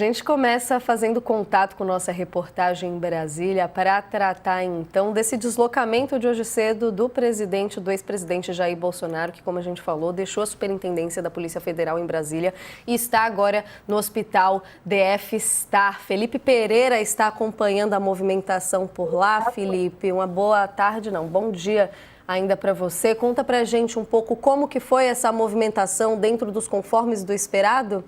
A gente começa fazendo contato com nossa reportagem em Brasília para tratar então desse deslocamento de hoje cedo do ex-presidente Jair Bolsonaro, que, como a gente falou, deixou a Superintendência da Polícia Federal em Brasília e está agora no Hospital DF Star. Felipe Pereira está acompanhando a movimentação por lá. Felipe, uma boa tarde, não, bom dia ainda para você. Conta pra gente um pouco como que foi essa movimentação dentro dos conformes do esperado.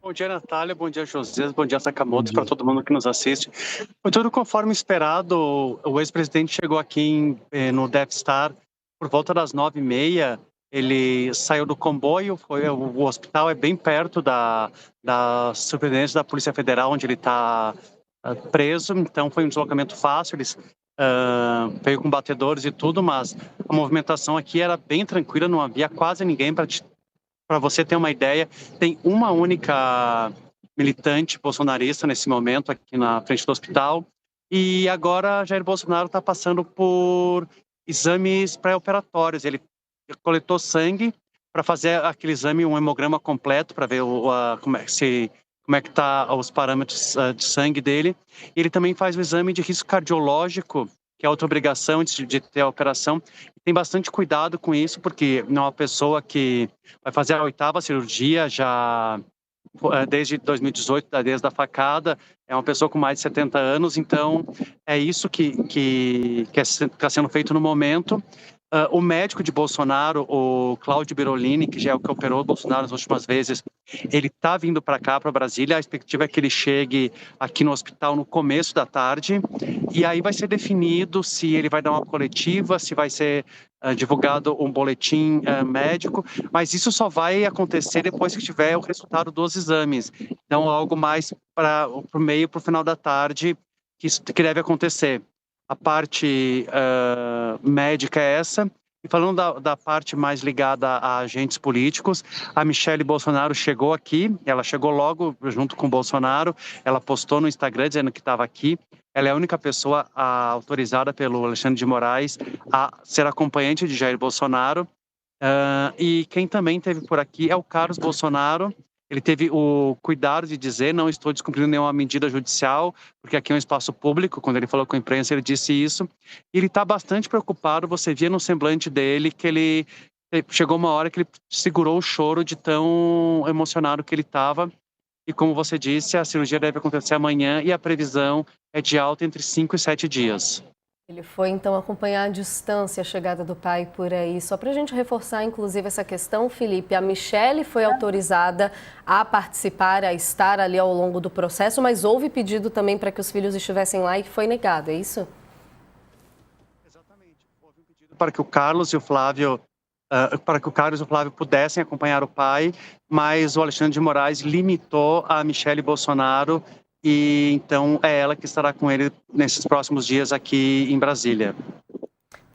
Bom dia, Natália. Bom dia, José. Bom dia, Bom Sakamoto, para dia. todo mundo que nos assiste. Foi tudo conforme esperado. O ex-presidente chegou aqui no Death Star por volta das 9h30. Ele saiu do comboio. O hospital é bem perto da Superintendência da Polícia Federal, onde ele está preso. Então, foi um deslocamento fácil. Eles veio com batedores e tudo, mas a movimentação aqui era bem tranquila. Não havia quase ninguém para você ter uma ideia, tem uma única militante bolsonarista nesse momento aqui na frente do hospital. E agora Jair Bolsonaro está passando por exames pré-operatórios. Ele coletou sangue para fazer aquele exame, um hemograma completo, para ver como é que está os parâmetros de sangue dele. E ele também faz o exame de risco cardiológico, que é outra obrigação antes de ter a operação. Tem bastante cuidado com isso, porque não é uma pessoa que vai fazer a 8ª cirurgia já desde 2018, desde a facada, é uma pessoa com mais de 70 anos, então é isso que está sendo feito no momento. O médico de Bolsonaro, o Cláudio Birolini, que já é o que operou o Bolsonaro nas últimas vezes, ele está vindo para cá, para Brasília. A expectativa é que ele chegue aqui no hospital no começo da tarde, e aí vai ser definido se ele vai dar uma coletiva, se vai ser divulgado um boletim médico, mas isso só vai acontecer depois que tiver o resultado dos exames. Então, algo mais para o final da tarde que deve acontecer. A parte médica é essa. E falando da parte mais ligada a agentes políticos, a Michelle Bolsonaro chegou aqui, ela chegou logo junto com o Bolsonaro, ela postou no Instagram dizendo que estava aqui. Ela é a única pessoa autorizada pelo Alexandre de Moraes a ser acompanhante de Jair Bolsonaro. E quem também esteve por aqui é o Carlos Bolsonaro. Ele teve o cuidado de dizer: não estou descumprindo nenhuma medida judicial, porque aqui é um espaço público. Quando ele falou com a imprensa, ele disse isso. E ele está bastante preocupado. Você via no semblante dele que ele chegou uma hora que ele segurou o choro de tão emocionado que ele estava. E como você disse, a cirurgia deve acontecer amanhã e a previsão é de alta entre 5 e 7 dias. Ele foi, então, acompanhar à distância a chegada do pai por aí. Só para a gente reforçar, inclusive, essa questão, Felipe, a Michelle foi autorizada a participar, a estar ali ao longo do processo, mas houve pedido também para que os filhos estivessem lá e foi negado, é isso? Exatamente. Houve um pedido para que o Carlos e o Flávio pudessem acompanhar o pai, mas o Alexandre de Moraes limitou a Michelle Bolsonaro e então é ela que estará com ele nesses próximos dias aqui em Brasília.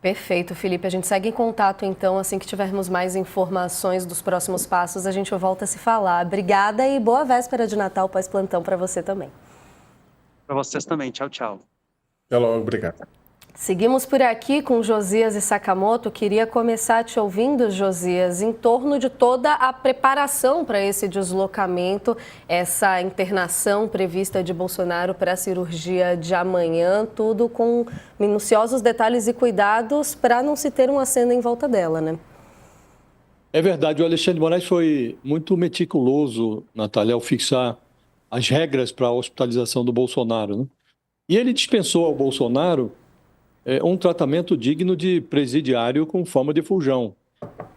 Perfeito, Felipe. A gente segue em contato, então, assim que tivermos mais informações dos próximos passos, a gente volta a se falar. Obrigada e boa véspera de Natal pós-plantão para você também. Para vocês também. Tchau, tchau. Até logo, obrigado. Seguimos por aqui com Josias e Sakamoto. Queria começar te ouvindo, Josias, em torno de toda a preparação para esse deslocamento, essa internação prevista de Bolsonaro para a cirurgia de amanhã, tudo com minuciosos detalhes e cuidados para não se ter uma cena em volta dela, né? É verdade, o Alexandre de Moraes foi muito meticuloso, Natália, ao fixar as regras para a hospitalização do Bolsonaro, né? E ele dispensou ao Bolsonaro um tratamento digno de presidiário com fama de fujão.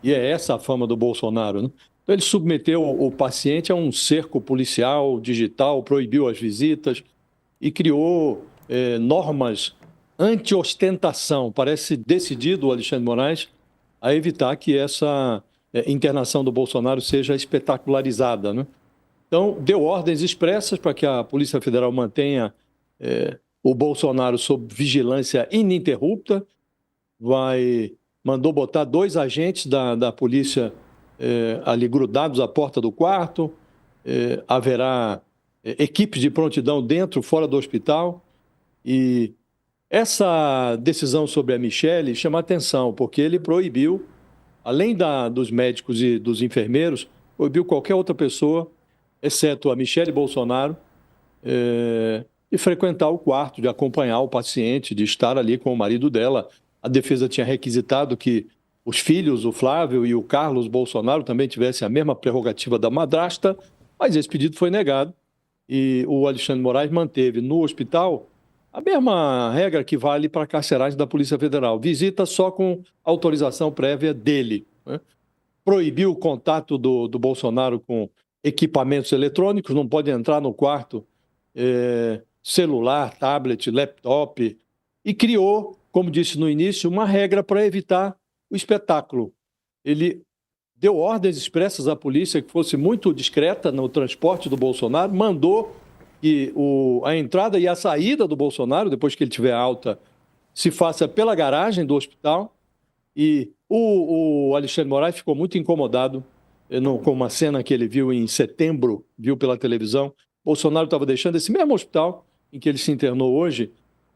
E é essa a fama do Bolsonaro, né? Então ele submeteu o paciente a um cerco policial digital, proibiu as visitas e criou normas anti-ostentação. Parece decidido o Alexandre de Moraes a evitar que essa internação do Bolsonaro seja espetacularizada, né? Então, deu ordens expressas para que a Polícia Federal mantenha o Bolsonaro sob vigilância ininterrupta, mandou botar 2 agentes da polícia ali grudados à porta do quarto, haverá equipes de prontidão dentro, fora do hospital, e essa decisão sobre a Michelle chama atenção, porque ele proibiu, além dos médicos e dos enfermeiros, proibiu qualquer outra pessoa exceto a Michele Bolsonaro, de frequentar o quarto, de acompanhar o paciente, de estar ali com o marido dela. A defesa tinha requisitado que os filhos, o Flávio e o Carlos Bolsonaro, também tivessem a mesma prerrogativa da madrasta, mas esse pedido foi negado e o Alexandre de Moraes manteve no hospital a mesma regra que vale para a carceragem da Polícia Federal: visita só com autorização prévia dele, né? Proibiu o contato do Bolsonaro com equipamentos eletrônicos, não pode entrar no quarto celular, tablet, laptop, e criou, como disse no início, uma regra para evitar o espetáculo. Ele deu ordens expressas à polícia que fosse muito discreta no transporte do Bolsonaro, mandou que a entrada e a saída do Bolsonaro, depois que ele tiver alta, se faça pela garagem do hospital. E o Alexandre de Moraes ficou muito incomodado com uma cena que ele viu em setembro, viu pela televisão. Bolsonaro estava deixando esse mesmo hospital em que ele se internou hoje,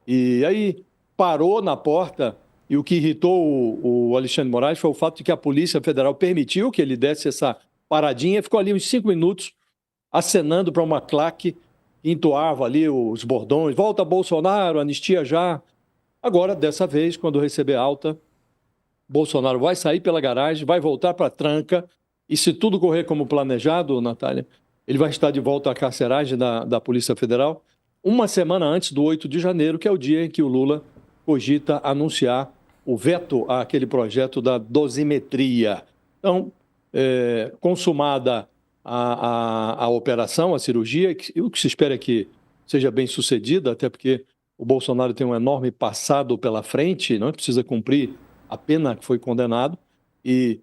e aí parou na porta, e o que irritou o Alexandre de Moraes foi o fato de que a Polícia Federal permitiu que ele desse essa paradinha, ficou ali uns 5 minutos acenando para uma claque, entoava ali os bordões: volta Bolsonaro, anistia já. Agora, dessa vez, quando receber alta, Bolsonaro vai sair pela garagem, vai voltar para a tranca, e se tudo correr como planejado, Natália, ele vai estar de volta à carceragem da Polícia Federal uma semana antes do 8 de janeiro, que é o dia em que o Lula cogita anunciar o veto àquele projeto da dosimetria. Então, consumada a operação, a cirurgia, e o que se espera é que seja bem sucedida, até porque o Bolsonaro tem um enorme passado pela frente, não precisa cumprir a pena que foi condenado, e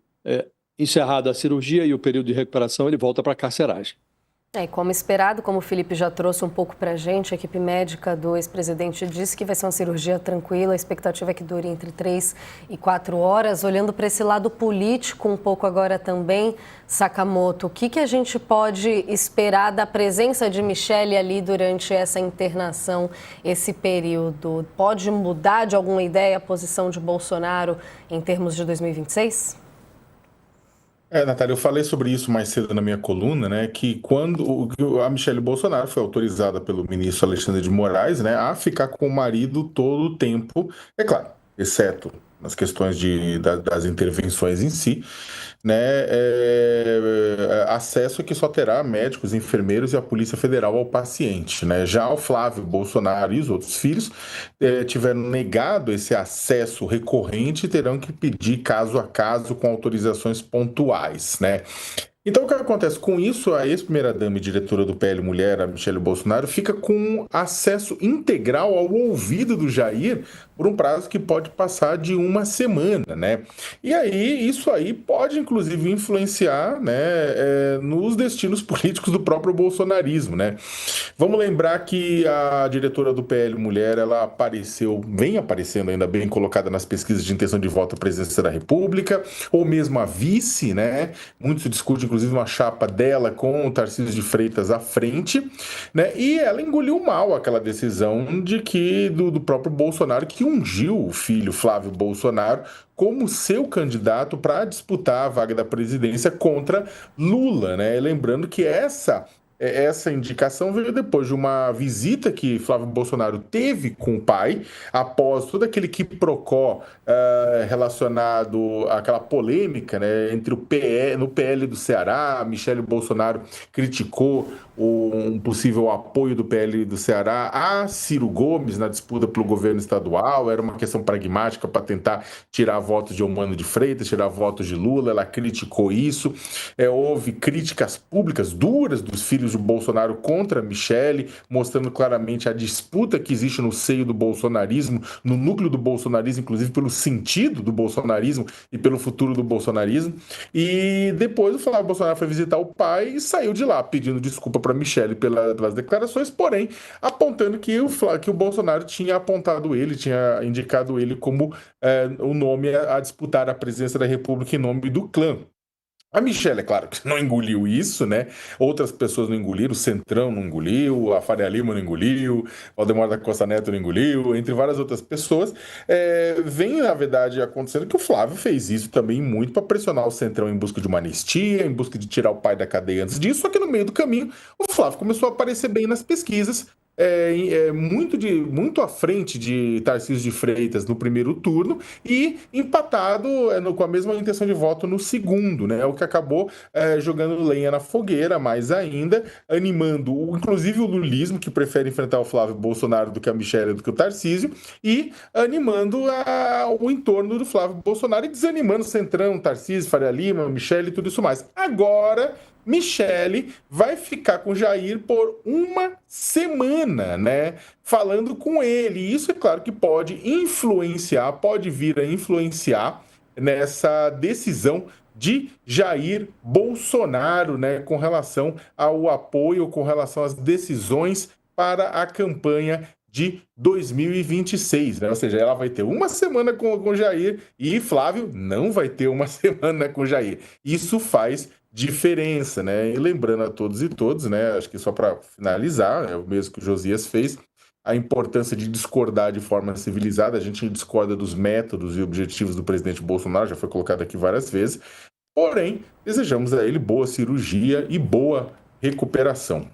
encerrada a cirurgia e o período de recuperação, ele volta para a carceragem. E como esperado, como o Felipe já trouxe um pouco para a gente, a equipe médica do ex-presidente disse que vai ser uma cirurgia tranquila, a expectativa é que dure entre 3 e 4 horas. Olhando para esse lado político um pouco agora também, Sakamoto, o que a gente pode esperar da presença de Michele ali durante essa internação, esse período? Pode mudar de alguma ideia a posição de Bolsonaro em termos de 2026? Natália, eu falei sobre isso mais cedo na minha coluna, né, que quando a Michele Bolsonaro foi autorizada pelo ministro Alexandre de Moraes, né, a ficar com o marido todo o tempo, é claro, exceto nas questões das intervenções em si, né, acesso que só terá médicos, enfermeiros e a Polícia Federal ao paciente, né. Já o Flávio Bolsonaro e os outros filhos tiveram negado esse acesso recorrente e terão que pedir caso a caso com autorizações pontuais, né. Então, o que acontece com isso? A ex-primeira-dama e diretora do PL Mulher, a Michele Bolsonaro, fica com acesso integral ao ouvido do Jair por um prazo que pode passar de uma semana, né? E aí, isso aí pode, inclusive, influenciar, né, nos destinos políticos do próprio bolsonarismo, né? Vamos lembrar que a diretora do PL Mulher, ela vem aparecendo ainda bem colocada nas pesquisas de intenção de voto à presidência da República, ou mesmo a vice, né? Muito se discute, inclusive, uma chapa dela com o Tarcísio de Freitas à frente, né? E ela engoliu mal aquela decisão do próprio Bolsonaro, que ungiu o filho Flávio Bolsonaro como seu candidato para disputar a vaga da presidência contra Lula, né? Lembrando que essa indicação veio depois de uma visita que Flávio Bolsonaro teve com o pai, após todo aquele quiprocó relacionado àquela polêmica, né, entre no PL do Ceará. Michele Bolsonaro criticou um possível apoio do PL do Ceará a Ciro Gomes na disputa pelo governo estadual. Era uma questão pragmática para tentar tirar votos de Eumano de Freitas, tirar votos de Lula. Ela criticou isso. Houve críticas públicas duras dos filhos de Bolsonaro contra Michele, mostrando claramente a disputa que existe no seio do bolsonarismo, no núcleo do bolsonarismo, inclusive pelo sentido do bolsonarismo e pelo futuro do bolsonarismo. E depois o Flávio Bolsonaro foi visitar o pai e saiu de lá pedindo desculpa para Michele pelas declarações, porém apontando que o Bolsonaro tinha apontado ele, tinha indicado ele como o nome a disputar a presidência da República em nome do clã. A Michelle, é claro, que não engoliu isso, né? Outras pessoas não engoliram, o Centrão não engoliu, a Faria Lima não engoliu, o Valdemar da Costa Neto não engoliu, entre várias outras pessoas. Vem, na verdade, acontecendo que o Flávio fez isso também muito para pressionar o Centrão em busca de uma anistia, em busca de tirar o pai da cadeia antes disso, só que no meio do caminho o Flávio começou a aparecer bem nas pesquisas, muito à frente de Tarcísio de Freitas no primeiro turno e empatado com a mesma intenção de voto no segundo, né? O que acabou jogando lenha na fogueira, mais ainda, animando, inclusive o lulismo, que prefere enfrentar o Flávio Bolsonaro do que a Michelle, do que o Tarcísio, e animando o entorno do Flávio Bolsonaro e desanimando o Centrão, Tarcísio, Faria Lima, Michelle e tudo isso mais. Agora, Michelle vai ficar com Jair por uma semana, né? Falando com ele. E isso é claro que pode vir a influenciar nessa decisão de Jair Bolsonaro, né? Com relação ao apoio, com relação às decisões para a campanha de 2026, né? Ou seja, ela vai ter uma semana com Jair e Flávio não vai ter uma semana com Jair. Isso faz diferença, né? E lembrando a todos e todas, né? Acho que só para finalizar, é o mesmo que o Josias fez, a importância de discordar de forma civilizada. A gente discorda dos métodos e objetivos do presidente Bolsonaro, já foi colocado aqui várias vezes. Porém, desejamos a ele boa cirurgia e boa recuperação.